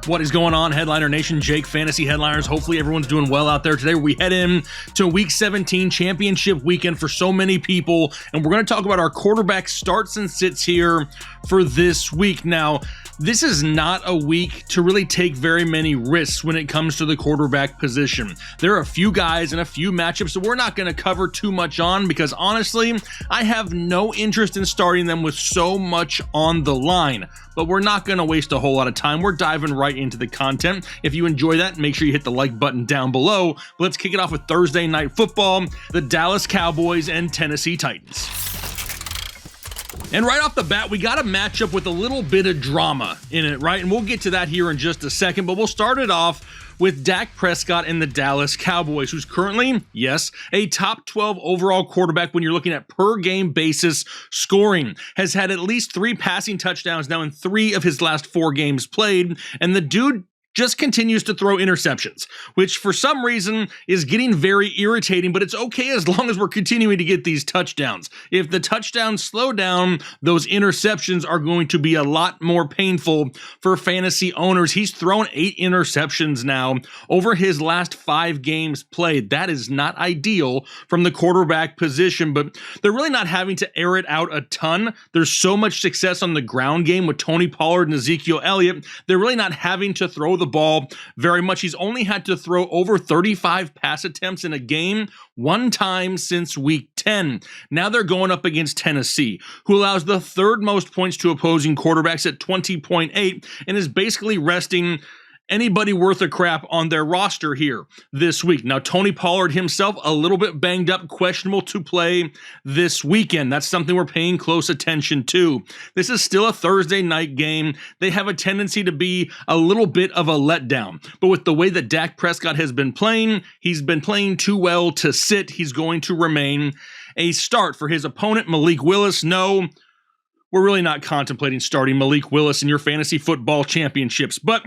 What is going on, Headliner Nation? Jake, Fantasy Headliners. Hopefully everyone's doing well out there. Today we head in to Week 17 championship weekend for so many people, and we're going to talk about our quarterback starts and sits here for this week. Now, this is not a week to really take very many risks when it comes to the quarterback position. There are a few guys and a few matchups that we're not going to cover too much on because honestly, I have no interest in starting them with so much on the line. But we're not going to waste a whole lot of time. We're diving right into the content. If you enjoy that, make sure you hit the like button down below. Let's kick it off with Thursday Night Football, the Dallas Cowboys and Tennessee Titans. And right off the bat, we got a matchup with a little bit of drama in it, right? And we'll get to that here in just a second, but we'll start it off with Dak Prescott and the Dallas Cowboys, who's currently, yes, a top 12 overall quarterback when you're looking at per game basis scoring, has had at least 3 passing touchdowns now in 3 of his last 4 games played, and the dude just continues to throw interceptions, which for some reason is getting very irritating, but it's okay as long as we're continuing to get these touchdowns. If the touchdowns slow down, those interceptions are going to be a lot more painful for fantasy owners. He's thrown 8 interceptions now over his last 5 games played. That is not ideal from the quarterback position, but they're really not having to air it out a ton. There's so much success on the ground game with Tony Pollard and Ezekiel Elliott. They're really not having to throw the ball very much. He's only had to throw over 35 pass attempts in a game one time since week 10. Now they're going up against Tennessee, who allows the 3rd most points to opposing quarterbacks at 20.8 and is basically resting anybody worth a crap on their roster here this week. Now, Tony Pollard himself, a little bit banged up, questionable to play this weekend. That's something we're paying close attention to. This is still a Thursday night game. They have a tendency to be a little bit of a letdown. But with the way that Dak Prescott has been playing, he's been playing too well to sit. He's going to remain a start. For his opponent, Malik Willis, no, we're really not contemplating starting Malik Willis in your fantasy football championships. But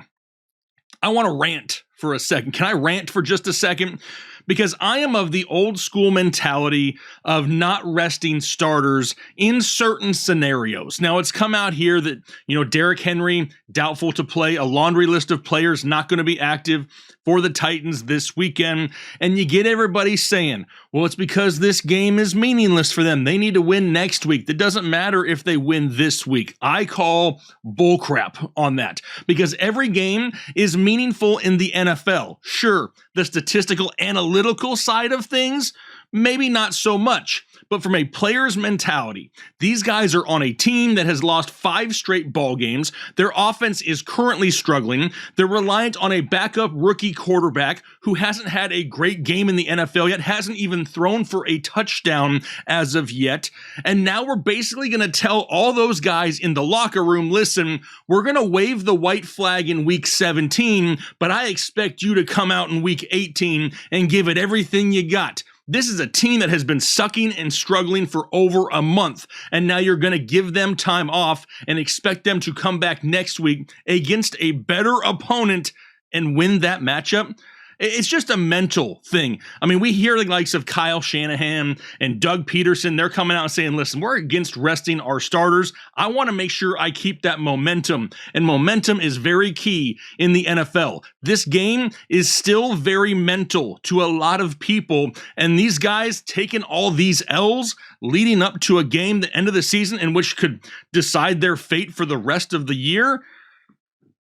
I want to rant for a second. Can I rant for just a second? Because I am of the old school mentality of not resting starters in certain scenarios. Now, it's come out here that, Derrick Henry, doubtful to play, a laundry list of players not going to be active for the Titans this weekend. And you get everybody saying, well, it's because this game is meaningless for them. They need to win next week. That doesn't matter if they win this week. I call bullcrap on that because every game is meaningful in the NFL. Sure, the statistical analytical side of things, maybe not so much. But from a player's mentality, these guys are on a team that has lost 5 straight ball games. Their offense is currently struggling. They're reliant on a backup rookie quarterback who hasn't had a great game in the NFL yet, hasn't even thrown for a touchdown as of yet. And now we're basically going to tell all those guys in the locker room, listen, we're going to wave the white flag in week 17, but I expect you to come out in week 18 and give it everything you got. This is a team that has been sucking and struggling for over a month, and now you're going to give them time off and expect them to come back next week against a better opponent and win that matchup? It's just a mental thing. I mean, we hear the likes of Kyle Shanahan and Doug Peterson. They're coming out and saying, listen, we're against resting our starters. I want to make sure I keep that momentum. And momentum is very key in the NFL. This game is still very mental to a lot of people. And these guys taking all these L's leading up to a game, the end of the season, in which could decide their fate for the rest of the year,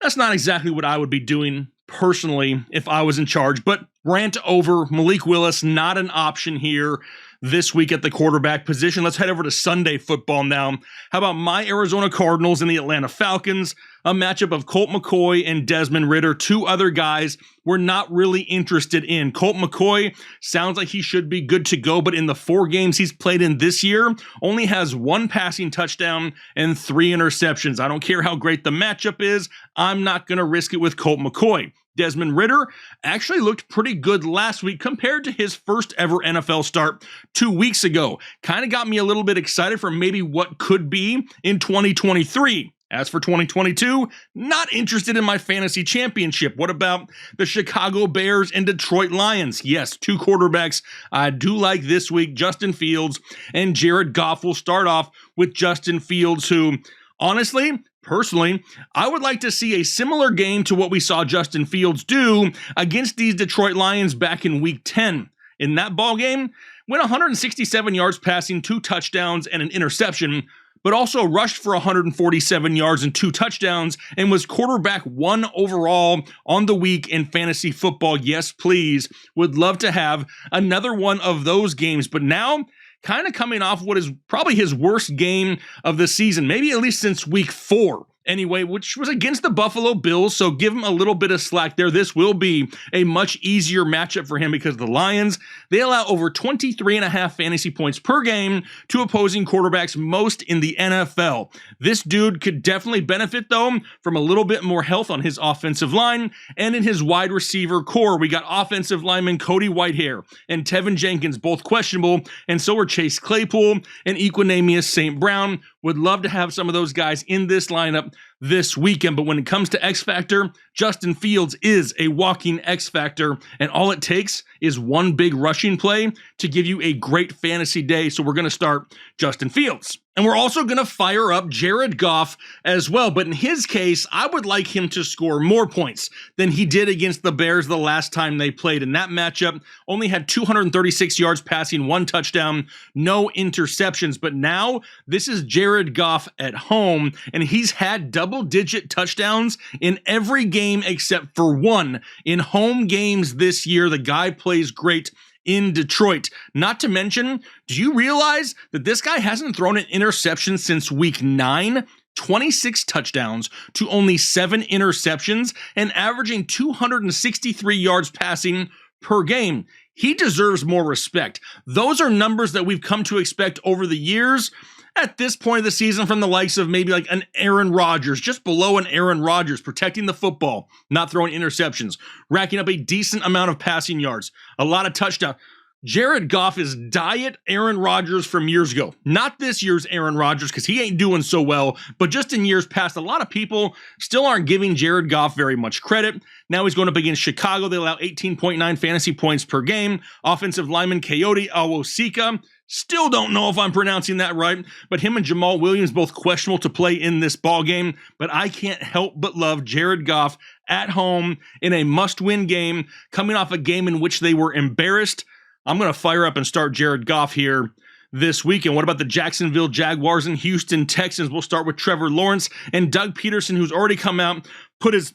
that's not exactly what I would be doing personally if I was in charge. But rant over. Malik Willis, not an option here this week at the quarterback position. Let's head over to Sunday football now. How about my Arizona Cardinals and the Atlanta Falcons? A matchup of Colt McCoy and Desmond Ridder, 2 other guys we're not really interested in. Colt McCoy sounds like he should be good to go, but in the 4 games he's played in this year, only has 1 passing touchdown and 3 interceptions. I don't care how great the matchup is. I'm not going to risk it with Colt McCoy. Desmond Ridder actually looked pretty good last week compared to his first ever NFL start 2 weeks ago. Kind of got me a little bit excited for maybe what could be in 2023. As for 2022, not interested in my fantasy championship. What about the Chicago Bears and Detroit Lions? Yes, 2 quarterbacks I do like this week, Justin Fields and Jared Goff. Will start off with Justin Fields, who honestly Personally, I would like to see a similar game to what we saw Justin Fields do against these Detroit Lions back in Week 10. In that ball game, went 167 yards passing, 2 touchdowns, and an interception, but also rushed for 147 yards and 2 touchdowns and was quarterback 1 overall on the week in fantasy football. Yes, please. Would love to have another one of those games, but now kind of coming off what is probably his worst game of the season, maybe at least since week 4. Anyway, which was against the Buffalo Bills, so give him a little bit of slack there. This will be a much easier matchup for him because the Lions, they allow over 23.5 fantasy points per game to opposing quarterbacks, most in the NFL. This dude could definitely benefit, though, from a little bit more health on his offensive line and in his wide receiver core. We got offensive lineman Cody Whitehair and Tevin Jenkins, both questionable, and so are Chase Claypool and Equanimeous St. Brown. Would love to have some of those guys in this lineup this weekend, but when it comes to X Factor, Justin Fields is a walking X Factor, and all it takes is one big rushing play to give you a great fantasy day. So we're going to start Justin Fields. And we're also going to fire up Jared Goff as well. But in his case, I would like him to score more points than he did against the Bears the last time they played. In that matchup, only had 236 yards passing, 1 touchdown, no interceptions. But now this is Jared Goff at home, and he's had double-digit touchdowns in every game except for 1 in home games this year. The guy plays great in Detroit. Not to mention, do you realize that this guy hasn't thrown an interception since week 9? 26 touchdowns to only 7 interceptions and averaging 263 yards passing per game. He deserves more respect. Those are numbers that we've come to expect over the years at this point of the season from the likes of maybe like an Aaron Rodgers, just below an Aaron Rodgers, protecting the football, not throwing interceptions, racking up a decent amount of passing yards, a lot of touchdowns. Jared Goff is diet Aaron Rodgers from years ago. Not this year's Aaron Rodgers, because he ain't doing so well, but just in years past, a lot of people still aren't giving Jared Goff very much credit. Now he's going up against Chicago. They allow 18.9 fantasy points per game. Offensive lineman Coyote Awosika, still don't know if I'm pronouncing that right, but him and Jamal Williams both questionable to play in this ball game. But I can't help but love Jared Goff at home in a must-win game, coming off a game in which they were embarrassed. I'm going to fire up and start Jared Goff here this weekend. What about the Jacksonville Jaguars and Houston Texans? We'll start with Trevor Lawrence and Doug Peterson, who's already come out, put his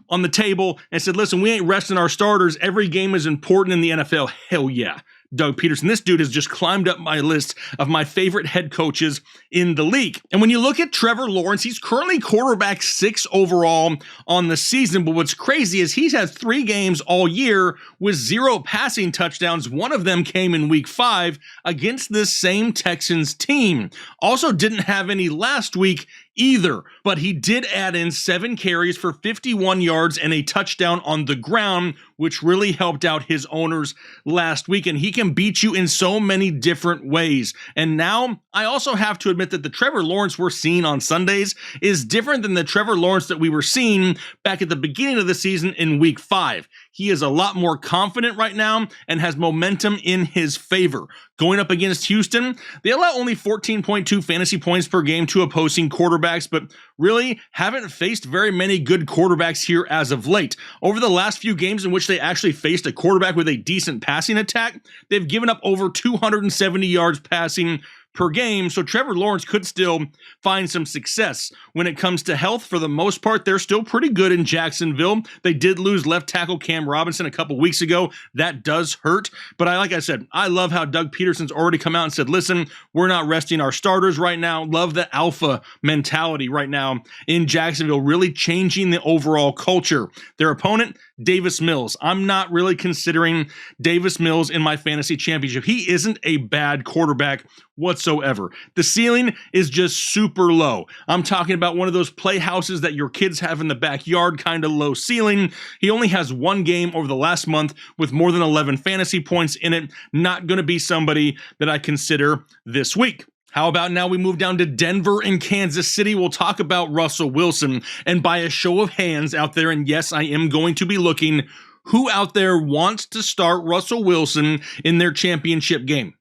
on the table and said, listen, we ain't resting our starters. Every game is important in the NFL. Hell yeah. Doug Peterson. This dude has just climbed up my list of my favorite head coaches in the league. And when you look at Trevor Lawrence, he's currently quarterback 6 overall on the season. But what's crazy is he's had 3 games all year with 0 passing touchdowns. One of them came in week 5 against this same Texans team. Also didn't have any last week either, but he did add in 7 carries for 51 yards and a touchdown on the ground, which really helped out his owners last week. And he can beat you in so many different ways. And now I also have to admit that the Trevor Lawrence we're seeing on Sundays is different than the Trevor Lawrence that we were seeing back at the beginning of the season in week 5. He is a lot more confident right now and has momentum in his favor. Going up against Houston, they allow only 14.2 fantasy points per game to opposing quarterbacks, but really haven't faced very many good quarterbacks here as of late. Over the last few games in which they actually faced a quarterback with a decent passing attack, they've given up over 270 yards passing per game, so Trevor Lawrence could still find some success. When it comes to health, for the most part, they're still pretty good in Jacksonville. They did lose left tackle Cam Robinson a couple weeks ago. That does hurt, but like I said, I love how Doug Peterson's already come out and said, listen, we're not resting our starters right now. Love the alpha mentality right now in Jacksonville, really changing the overall culture. Their opponent, Davis Mills. I'm not really considering Davis Mills in my fantasy championship. He isn't a bad quarterback whatsoever. The ceiling is just super low. I'm talking about one of those playhouses that your kids have in the backyard, kind of low ceiling. He only has 1 game over the last month with more than 11 fantasy points in it. Not going to be somebody that I consider this week. How about now we move down to Denver and Kansas City? We'll talk about Russell Wilson. And by a show of hands out there, and yes, I am going to be looking, who out there wants to start Russell Wilson in their championship game?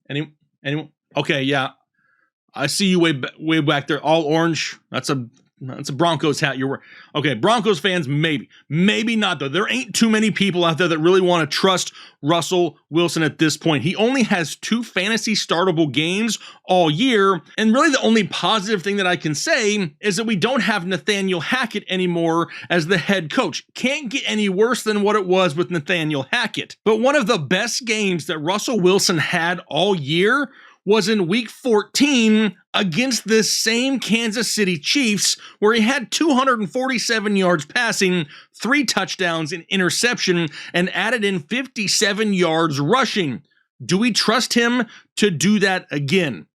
Anyone? Okay, yeah. I see you way back there, all orange. That's a Broncos hat you're wearing. Okay, Broncos fans, maybe not though. There ain't too many people out there that really want to trust Russell Wilson at this point. He only has 2 fantasy startable games all year, and really the only positive thing that I can say is that we don't have Nathaniel Hackett anymore as the head coach. Can't get any worse than what it was with Nathaniel Hackett. But one of the best games that Russell Wilson had all year was in week 14 against this same Kansas City Chiefs, where he had 247 yards passing, 3 touchdowns, an interception, and added in 57 yards rushing. Do we trust him to do that again?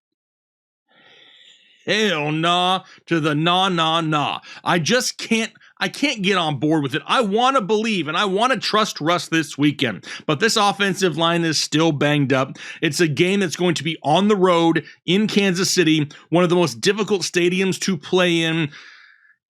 Hell nah to the nah. I can't get on board with it. I want to believe and I want to trust Russ this weekend, but this offensive line is still banged up. It's a game that's going to be on the road in Kansas City, one of the most difficult stadiums to play in.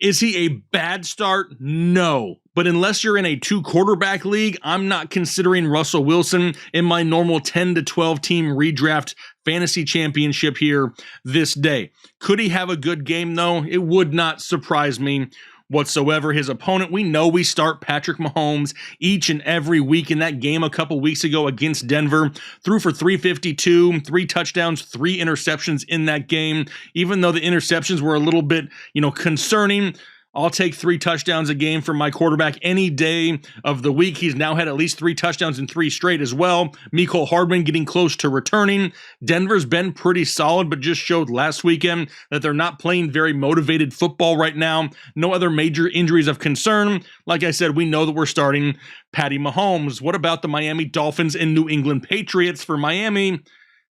Is he a bad start? No. But unless you're in a 2-quarterback league, I'm not considering Russell Wilson in my normal 10 to 12 team redraft fantasy championship here this day. Could he have a good game though? It would not surprise me whatsoever. His opponent, we know we start Patrick Mahomes each and every week. In that game a couple weeks ago against Denver, threw for 352, 3 touchdowns, 3 interceptions in that game. Even though the interceptions were a little bit, concerning, I'll take 3 touchdowns a game from my quarterback any day of the week. He's now had at least 3 touchdowns in 3 straight as well. Mecole Hardman getting close to returning. Denver's been pretty solid, but just showed last weekend that they're not playing very motivated football right now. No other major injuries of concern. Like I said, we know that we're starting Patty Mahomes. What about the Miami Dolphins and New England Patriots? For Miami,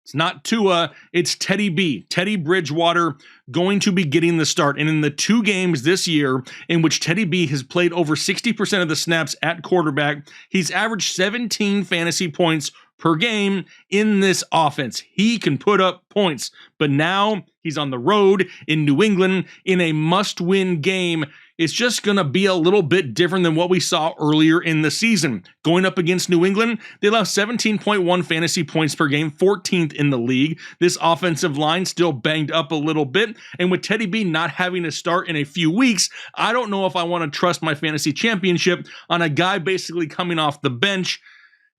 it's not Tua, it's Teddy B. Teddy Bridgewater going to be getting the start. And in the 2 games this year in which Teddy B has played over 60% of the snaps at quarterback, he's averaged 17 fantasy points per game in this offense. He can put up points, but now he's on the road in New England in a must-win game. It's just going to be a little bit different than what we saw earlier in the season. Going up against New England, they allow 17.1 fantasy points per game, 14th in the league. This offensive line still banged up a little bit, and with Teddy B not having to start in a few weeks, I don't know if I want to trust my fantasy championship on a guy basically coming off the bench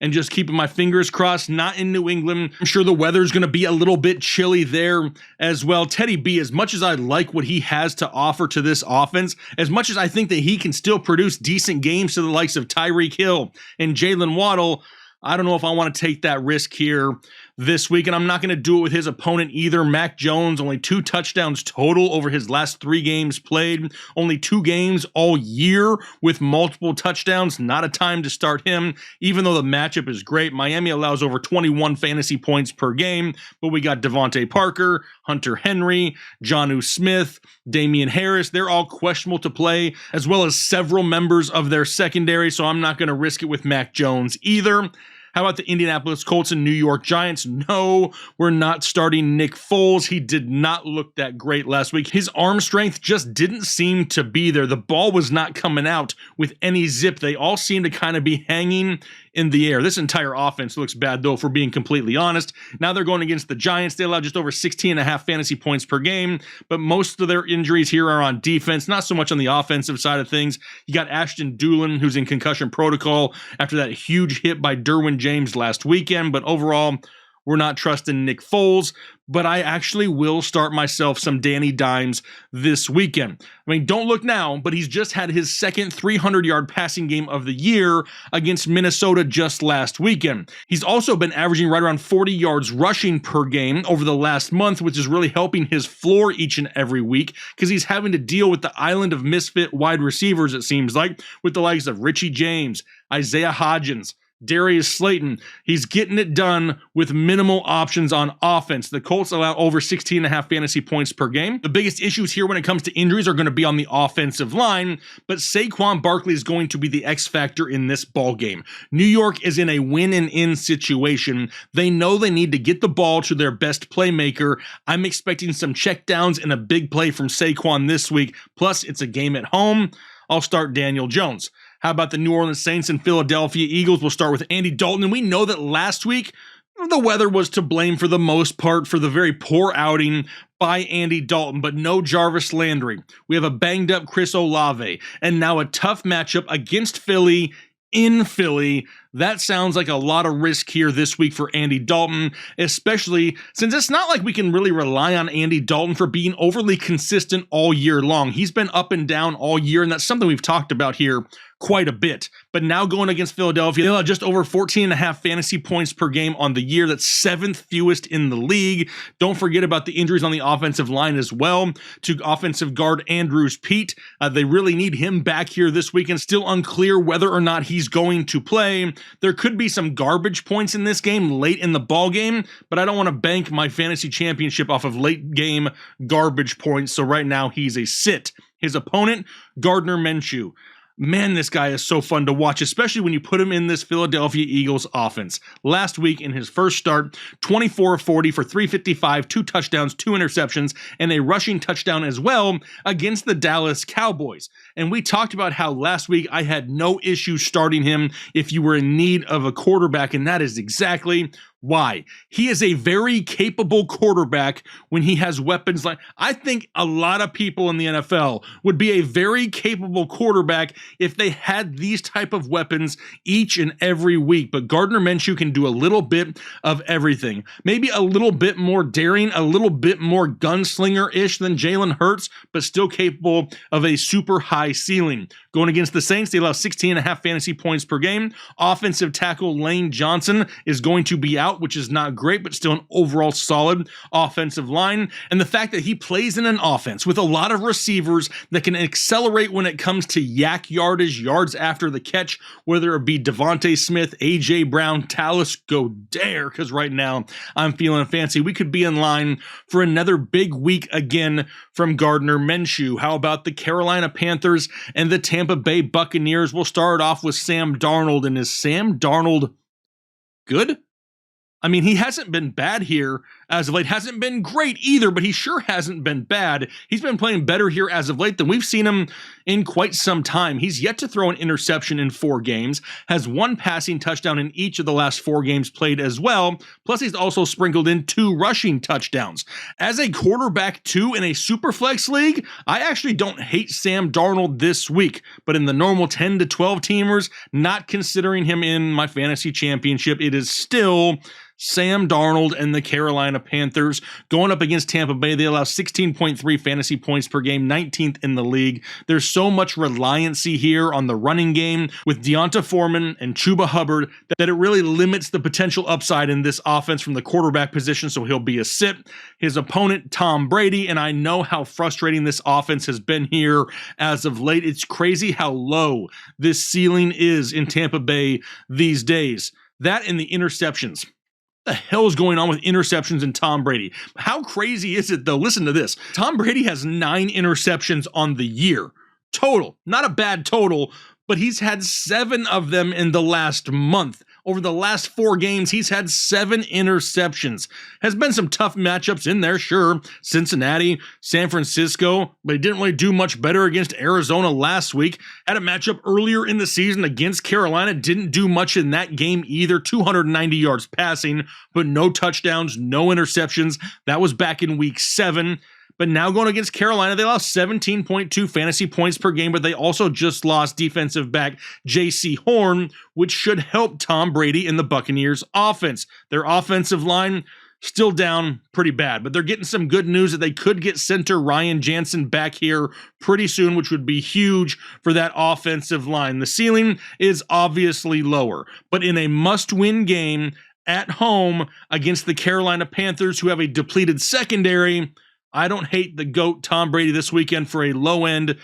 and just keeping my fingers crossed, not in New England. I'm sure the weather's going to be a little bit chilly there as well. Teddy B, as much as I like what he has to offer to this offense, as much as I think that he can still produce decent games to the likes of Tyreek Hill and Jalen Waddle, I don't know if I want to take that risk here this week, and I'm not going to do it with his opponent either. Mac Jones, only 2 touchdowns total over his last 3 games played. Only 2 games all year with multiple touchdowns. Not a time to start him, even though the matchup is great. Miami allows over 21 fantasy points per game, but we got Devontae Parker, Hunter Henry, Jonnu Smith, Damian Harris. They're all questionable to play, as well as several members of their secondary, so I'm not going to risk it with Mac Jones either. How about the Indianapolis Colts and New York Giants? No, we're not starting Nick Foles. He did not look that great last week. His arm strength just didn't seem to be there. The ball was not coming out with any zip. They all seem to kind of be hanging in the air. This entire offense looks bad, though, for being completely honest. Now they're going against the Giants. They allow just over 16.5 fantasy points per game, but most of their injuries here are on defense, not so much on the offensive side of things. You got Ashton Dulin, who's in concussion protocol after that huge hit by Derwin James last weekend, but overall, we're not trusting Nick Foles, but I actually will start myself some Danny Dimes this weekend. I mean, don't look now, but he's just had his second 300-yard passing game of the year against Minnesota just last weekend. He's also been averaging right around 40 yards rushing per game over the last month, which is really helping his floor each and every week because he's having to deal with the island of misfit wide receivers, it seems like, with the likes of Richie James, Isaiah Hodgins, Darius Slayton. He's getting it done with minimal options on offense. The Colts allow over 16.5 fantasy points per game. The biggest issues here when it comes to injuries are going to be on the offensive line, but Saquon Barkley is going to be the X factor in this ball game. New York is in a win and in situation. They know they need to get the ball to their best playmaker. I'm expecting some checkdowns and a big play from Saquon this week. Plus, it's a game at home. I'll start Daniel Jones. How about the New Orleans Saints and Philadelphia Eagles? We'll start with Andy Dalton. And we know that last week, The weather was to blame for the most part for the very poor outing by Andy Dalton, but no Jarvis Landry. We have a banged up Chris Olave, and now a tough matchup against Philly in Philly. That sounds like a lot of risk here this week for Andy Dalton, especially since it's not like we can really rely on Andy Dalton for being overly consistent all year long. He's been up and down all year, and that's something we've talked about here quite a bit. But now going against Philadelphia, they'll have just over 14.5 fantasy points per game on the year. That's 7th fewest in the league. Don't forget about the injuries on the offensive line as well to offensive guard Andrews Pete. They really need him back here this weekend. Still unclear whether or not he's going to play. There could be some garbage points in this game late in the ball game, but I don't want to bank my fantasy championship off of late game garbage points. So right now he's a sit. His opponent, Gardner Minshew. Man, this guy is so fun to watch, especially when you put him in this Philadelphia Eagles offense. Last week in his first start, 24 of 40 for 355, 2 touchdowns, 2 interceptions, and a rushing touchdown as well against the Dallas Cowboys. And we talked about how last week I had no issue starting him if you were in need of a quarterback, and that is exactly why. He is a very capable quarterback when he has weapons like, I think a lot of people in the NFL would be a very capable quarterback if they had these type of weapons each and every week. But Gardner Minshew can do a little bit of everything. Maybe a little bit more daring, a little bit more gunslinger-ish than Jalen Hurts, but still capable of a super high ceiling. Going against the Saints, they allow 16.5 fantasy points per game. Offensive tackle Lane Johnson is going to be out, which is not great, but still an overall solid offensive line. And the fact that he plays in an offense with a lot of receivers that can accelerate when it comes to yak yardage, yards after the catch, whether it be Devontae Smith, A.J. Brown, Tallis Goedert, because right now I'm feeling fancy. We could be in line for another big week again from Gardner Minshew. How about the Carolina Panthers and the Tampa Bay Buccaneers? We'll start off with Sam Darnold. And is Sam Darnold good? I mean, he hasn't been bad here as of late. Hasn't been great either, but he sure hasn't been bad. He's been playing better here as of late than we've seen him in quite some time. He's yet to throw an interception in 4 games, has 1 passing touchdown in each of the last 4 games played as well. Plus, he's also sprinkled in 2 rushing touchdowns. As a quarterback 2 in a Superflex league, I actually don't hate Sam Darnold this week, but in the normal 10 to 12 teamers, not considering him in my fantasy championship, it is still Sam Darnold and the Carolina Panthers going up against Tampa Bay. They allow 16.3 fantasy points per game, 19th in the league. There's so much reliancy here on the running game with Deonta Foreman and Chuba Hubbard that it really limits the potential upside in this offense from the quarterback position, so he'll be a sit. His opponent, Tom Brady, and I know how frustrating this offense has been here as of late. It's crazy how low this ceiling is in Tampa Bay these days. That and the interceptions. What the hell is going on with interceptions and Tom Brady? How crazy is it though? Listen to this. Tom Brady has 9 interceptions on the year total. Not a bad total, but he's had 7 of them in the last month. Over the last 4 games, he's had 7 interceptions. Has been some tough matchups in there, sure. Cincinnati, San Francisco, but he didn't really do much better against Arizona last week. Had a matchup earlier in the season against Carolina. Didn't do much in that game either. 290 yards passing, but no touchdowns, no interceptions. That was back in week 7. But now going against Carolina, they lost 17.2 fantasy points per game, but they also just lost defensive back J.C. Horn, which should help Tom Brady in the Buccaneers offense. Their offensive line still down pretty bad, but they're getting some good news that they could get center Ryan Jansen back here pretty soon, which would be huge for that offensive line. The ceiling is obviously lower, but in a must-win game at home against the Carolina Panthers, who have a depleted secondary, I don't hate the GOAT Tom Brady this weekend for a low-end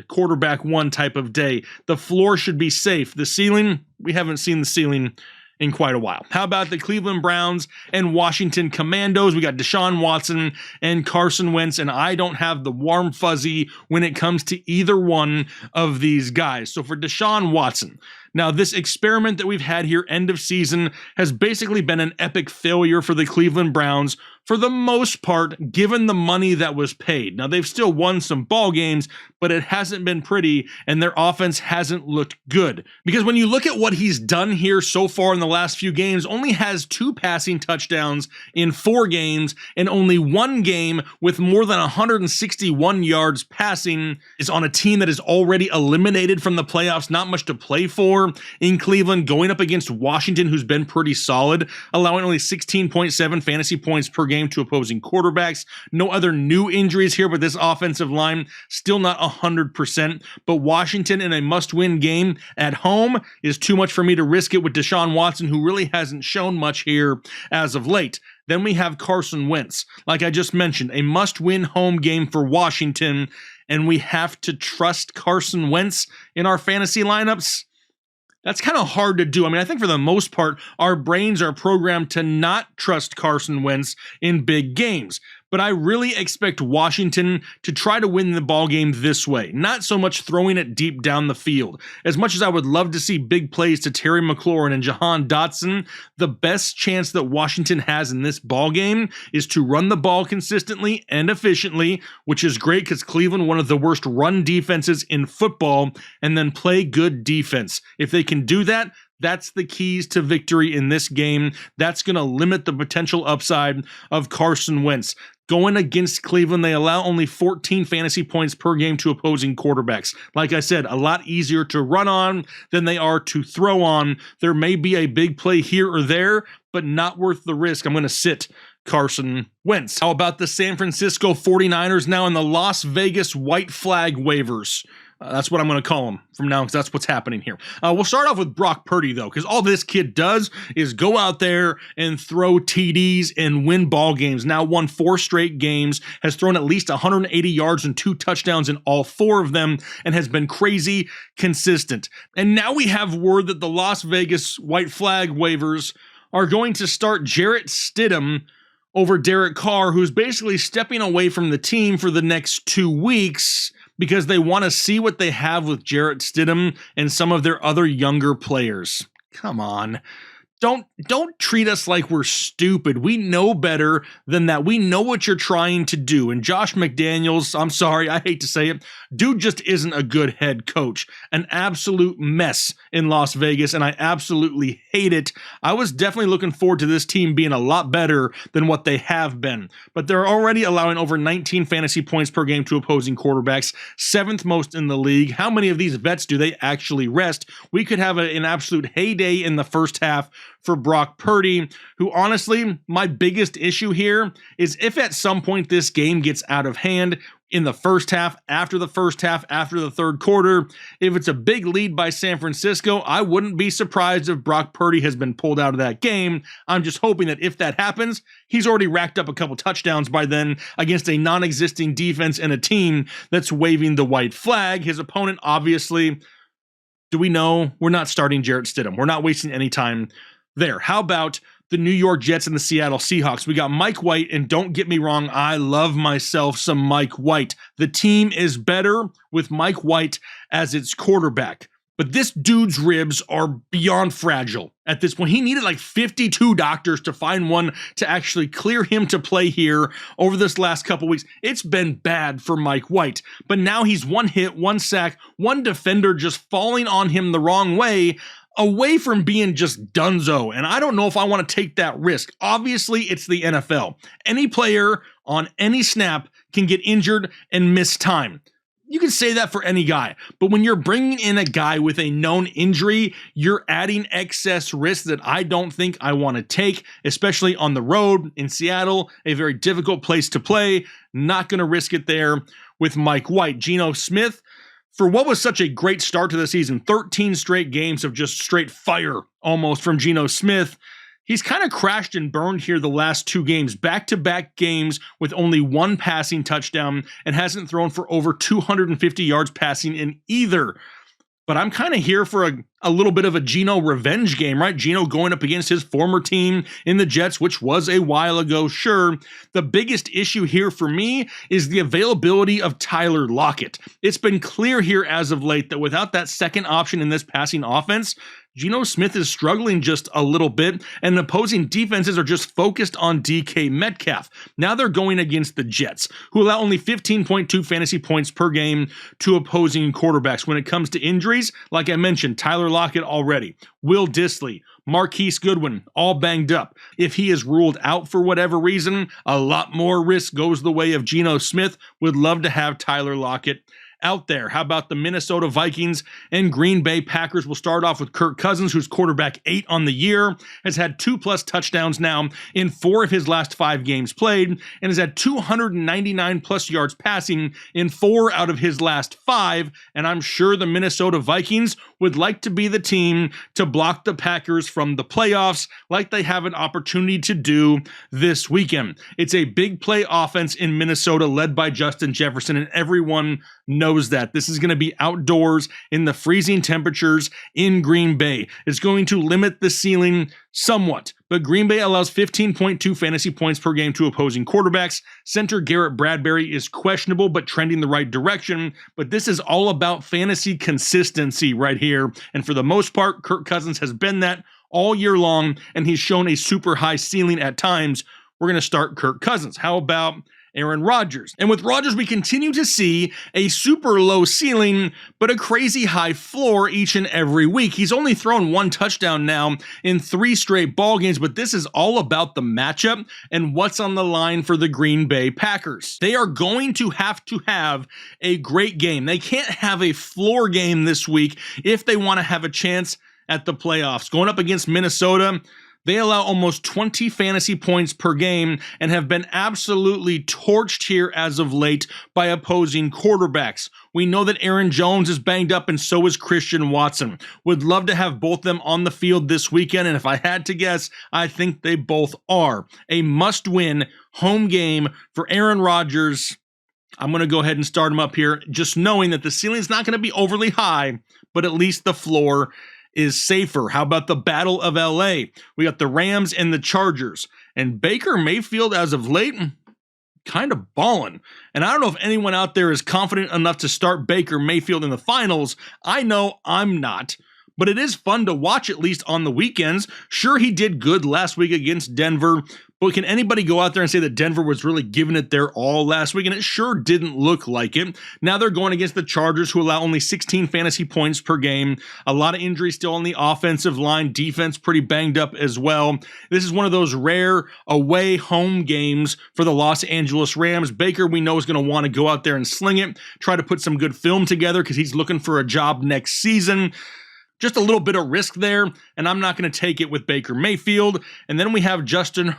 quarterback 1 type of day. The floor should be safe. The ceiling, we haven't seen the ceiling in quite a while. How about the Cleveland Browns and Washington Commandos? We got Deshaun Watson and Carson Wentz, and I don't have the warm fuzzy when it comes to either one of these guys. So for Deshaun Watson, now this experiment that we've had here end of season has basically been an epic failure for the Cleveland Browns. for the most part, given the money that was paid. Now, they've still won some ball games, but it hasn't been pretty, and their offense hasn't looked good. Because when you look at what he's done here so far in the last few games, only has 2 passing touchdowns in 4 games, and only 1 game with more than 161 yards passing, is on a team that is already eliminated from the playoffs, not much to play for in Cleveland, going up against Washington, who's been pretty solid, allowing only 16.7 fantasy points per game to opposing quarterbacks. No other new injuries here, but this offensive line still not 100%. But Washington in a must-win game at home is too much for me to risk it with Deshaun Watson, who really hasn't shown much here as of late. Then we have Carson Wentz. Like I just mentioned, a must-win home game for Washington, and we have to trust Carson Wentz in our fantasy lineups. That's kind of hard to do. I mean, I think for the most part, our brains are programmed to not trust Carson Wentz in big games. But I really expect Washington to try to win the ball game this way, not so much throwing it deep down the field. As much as I would love to see big plays to Terry McLaurin and Jahan Dotson, the best chance that Washington has in this ball game is to run the ball consistently and efficiently, which is great because Cleveland, one of the worst run defenses in football, and then play good defense. If they can do that, that's the keys to victory in this game. That's going to limit the potential upside of Carson Wentz. Going against Cleveland, they allow only 14 fantasy points per game to opposing quarterbacks. Like I said, a lot easier to run on than they are to throw on. There may be a big play here or there, but not worth the risk. I'm going to sit Carson Wentz. How about the San Francisco 49ers now in the Las Vegas white flag waivers? That's what I'm going to call him from now, because that's what's happening here. We'll start off with Brock Purdy, though, because all this kid does is go out there and throw TDs and win ball games. Now won 4 straight games, has thrown at least 180 yards and 2 touchdowns in all 4 of them, and has been crazy consistent. And now we have word that the Las Vegas white flag waivers are going to start Jarrett Stidham over Derek Carr, who's basically stepping away from the team for the next 2 weeks, because they want to see what they have with Jarrett Stidham and some of their other younger players. Come on. Don't treat us like we're stupid. We know better than that. We know what you're trying to do. And Josh McDaniels, I'm sorry, I hate to say it, dude just isn't a good head coach. An absolute mess in Las Vegas, and I absolutely hate it. I was definitely looking forward to this team being a lot better than what they have been. But they're already allowing over 19 fantasy points per game to opposing quarterbacks, 7th most in the league. How many of these vets do they actually rest? We could have an absolute heyday in the first half for Brock Purdy, who honestly, my biggest issue here is if at some point this game gets out of hand in the first half, after the 3rd quarter, if it's a big lead by San Francisco, I wouldn't be surprised if Brock Purdy has been pulled out of that game. I'm just hoping that if that happens, he's already racked up a couple touchdowns by then against a non-existing defense and a team that's waving the white flag. His opponent, obviously, do we know? We're not starting Jarrett Stidham. We're not wasting any time there. How about the New York Jets and the Seattle Seahawks? We got Mike White, and don't get me wrong, I love myself some Mike White. The team is better with Mike White as its quarterback, but this dude's ribs are beyond fragile at this point. He needed like 52 doctors to find one to actually clear him to play here over this last couple weeks. It's been bad for Mike White, but now he's 1 hit, 1 sack, 1 defender just falling on him the wrong way, away from being just dunzo. And I don't know if I want to take that risk. Obviously, it's the NFL. Any player on any snap can get injured and miss time. You can say that for any guy, but when you're bringing in a guy with a known injury, you're adding excess risk that I don't think I want to take, especially on the road in Seattle, a very difficult place to play. Not going to risk it there with Mike White. Geno Smith, for what was such a great start to the season, 13 straight games of just straight fire almost from Geno Smith, he's kind of crashed and burned here the last 2 games, back-to-back games with only 1 passing touchdown, and hasn't thrown for over 250 yards passing in either. But I'm kind of here for a little bit of a Geno revenge game, right? Geno going up against his former team in the Jets, which was a while ago, sure. The biggest issue here for me is the availability of Tyler Lockett. It's been clear here as of late that without that second option in this passing offense, Geno Smith is struggling just a little bit, and opposing defenses are just focused on DK Metcalf. Now they're going against the Jets, who allow only 15.2 fantasy points per game to opposing quarterbacks. When it comes to injuries, like I mentioned, Tyler Lockett already, Will Dissly, Marquise Goodwin, all banged up. If he is ruled out for whatever reason, a lot more risk goes the way of Geno Smith. Would love to have Tyler Lockett out there. How about the Minnesota Vikings and Green Bay Packers? We'll start off with Kirk Cousins, who's quarterback 8 on the year, has had 2+ touchdowns now in 4 of his last 5 games played, and has had 299+ yards passing in 4 out of his last 5, and I'm sure the Minnesota Vikings would like to be the team to block the Packers from the playoffs like they have an opportunity to do this weekend. It's a big play offense in Minnesota led by Justin Jefferson, and everyone knows that. This is going to be outdoors in the freezing temperatures in Green Bay. It's going to limit the ceiling somewhat, but Green Bay allows 15.2 fantasy points per game to opposing quarterbacks. Center Garrett Bradbury is questionable but trending the right direction, but this is all about fantasy consistency right here, and for the most part, Kirk Cousins has been that all year long, and he's shown a super high ceiling at times. We're going to start Kirk Cousins. How about Aaron Rodgers? And with Rodgers, we continue to see a super low ceiling, but a crazy high floor each and every week. He's only thrown 1 touchdown now in 3 straight ball games, but this is all about the matchup and what's on the line for the Green Bay Packers. They are going to have a great game. They can't have a floor game this week if they want to have a chance at the playoffs. Going up against Minnesota, they allow almost 20 fantasy points per game and have been absolutely torched here as of late by opposing quarterbacks. We know that Aaron Jones is banged up and so is Christian Watson. Would love to have both them on the field this weekend, and if I had to guess, I think they both are. A must-win home game for Aaron Rodgers. I'm going to go ahead and start him up here, just knowing that the ceiling's not going to be overly high, but at least the floor is safer. How about the Battle of LA? We got the Rams and the Chargers. And Baker Mayfield, as of late, kind of balling. And I don't know if anyone out there is confident enough to start Baker Mayfield in the finals. I know I'm not. But it is fun to watch, at least on the weekends. Sure, he did good last week against Denver, but can anybody go out there and say that Denver was really giving it their all last week? And it sure didn't look like it. Now they're going against the Chargers, who allow only 16 fantasy points per game. A lot of injuries still on the offensive line. Defense pretty banged up as well. This is one of those rare away-home games for the Los Angeles Rams. Baker, we know, is going to want to go out there and sling it, try to put some good film together because he's looking for a job next season. Just a little bit of risk there, and I'm not going to take it with Baker Mayfield. And then we have Justin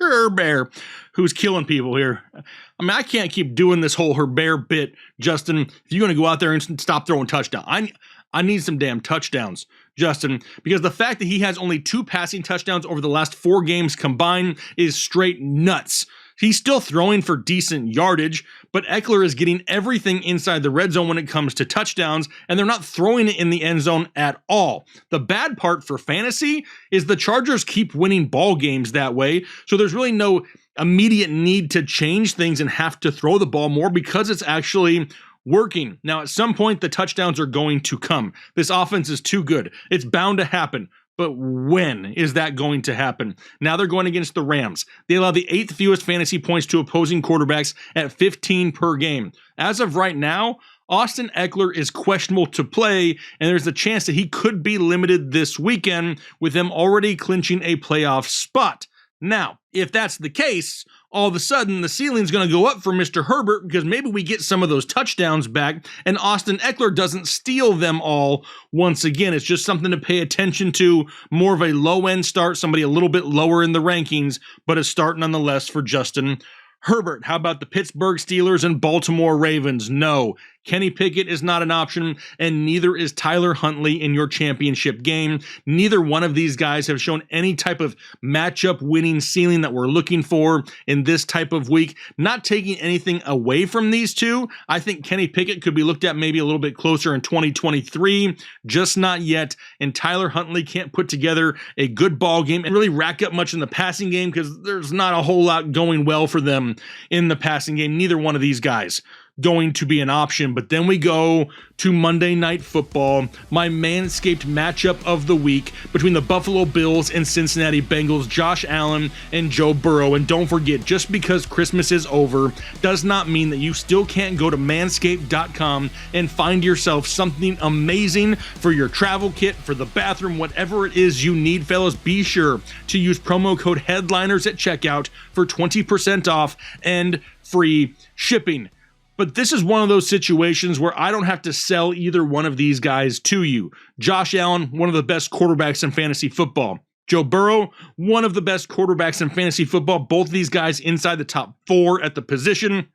Herbert, who's killing people here. I mean, I can't keep doing this whole Herbert bit, Justin. If you're going to go out there and stop throwing touchdowns, I need some damn touchdowns, Justin, because the fact that he has only 2 passing touchdowns over the last 4 games combined is straight nuts. He's still throwing for decent yardage, but Eckler is getting everything inside the red zone when it comes to touchdowns, and they're not throwing it in the end zone at all. The bad part for fantasy is the Chargers keep winning ball games that way, so there's really no immediate need to change things and have to throw the ball more because it's actually working. Now, at some point, the touchdowns are going to come. This offense is too good. It's bound to happen. But when is that going to happen? Now they're going against the Rams. They allow the 8th fewest fantasy points to opposing quarterbacks at 15 per game. As of right now, Austin Eckler is questionable to play, and there's a chance that he could be limited this weekend, with them already clinching a playoff spot. Now, if that's the case, all of a sudden the ceiling's going to go up for Mr. Herbert because maybe we get some of those touchdowns back and Austin Eckler doesn't steal them all once again. It's just something to pay attention to. More of a low-end start, somebody a little bit lower in the rankings, but a start nonetheless for Justin Herbert. How about the Pittsburgh Steelers and Baltimore Ravens? No. Kenny Pickett is not an option, and neither is Tyler Huntley in your championship game. Neither one of these guys have shown any type of matchup winning ceiling that we're looking for in this type of week. Not taking anything away from these two, I think Kenny Pickett could be looked at maybe a little bit closer in 2023, just not yet. And Tyler Huntley can't put together a good ball game and really rack up much in the passing game because there's not a whole lot going well for them in the passing game. Neither one of these guys going to be an option. But then we go to Monday Night Football, my Manscaped matchup of the week between the Buffalo Bills and Cincinnati Bengals, Josh Allen and Joe Burrow. And don't forget, just because Christmas is over does not mean that you still can't go to manscaped.com and find yourself something amazing for your travel kit, for the bathroom, whatever it is you need, fellas. Be sure to use promo code HEADLINERS at checkout for 20% off and free shipping. But this is one of those situations where I don't have to sell either one of these guys to you. Josh Allen, one of the best quarterbacks in fantasy football. Joe Burrow, one of the best quarterbacks in fantasy football. Both of these guys inside the top 4 at the position.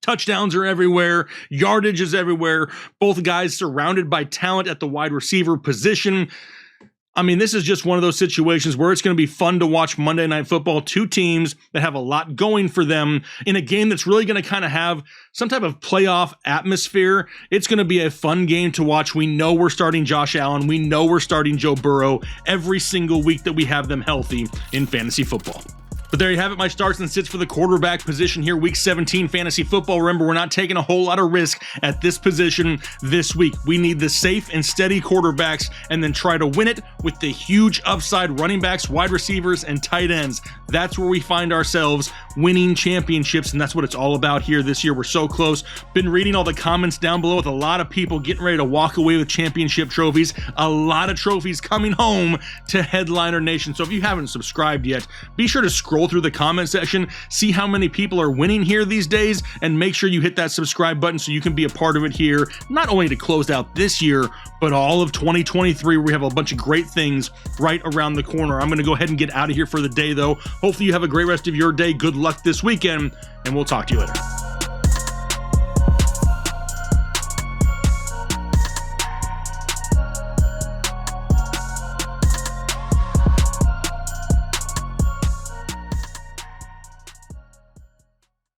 Touchdowns are everywhere. Yardage is everywhere. Both guys surrounded by talent at the wide receiver position. I mean, this is just one of those situations where it's going to be fun to watch Monday Night Football. Two teams that have a lot going for them in a game that's really going to kind of have some type of playoff atmosphere. It's going to be a fun game to watch. We know we're starting Josh Allen. We know we're starting Joe Burrow every single week that we have them healthy in fantasy football. But there you have it, my starts and sits for the quarterback position here, Week 17 fantasy football. Remember, we're not taking a whole lot of risk at this position this week. We need the safe and steady quarterbacks and then try to win it with the huge upside running backs, wide receivers, and tight ends. That's where we find ourselves winning championships, and that's what it's all about here this year. We're so close. Been reading all the comments down below with a lot of people getting ready to walk away with championship trophies. A lot of trophies coming home to Headliner Nation. So if you haven't subscribed yet, be sure to scroll through the comment section, see how many people are winning here these days, and make sure you hit that subscribe button so you can be a part of it here, not only to close out this year, but all of 2023, where we have a bunch of great things right around the corner. I'm going to go ahead and get out of here for the day, though. Hopefully you have a great rest of your day. Good luck this weekend, and we'll talk to you later.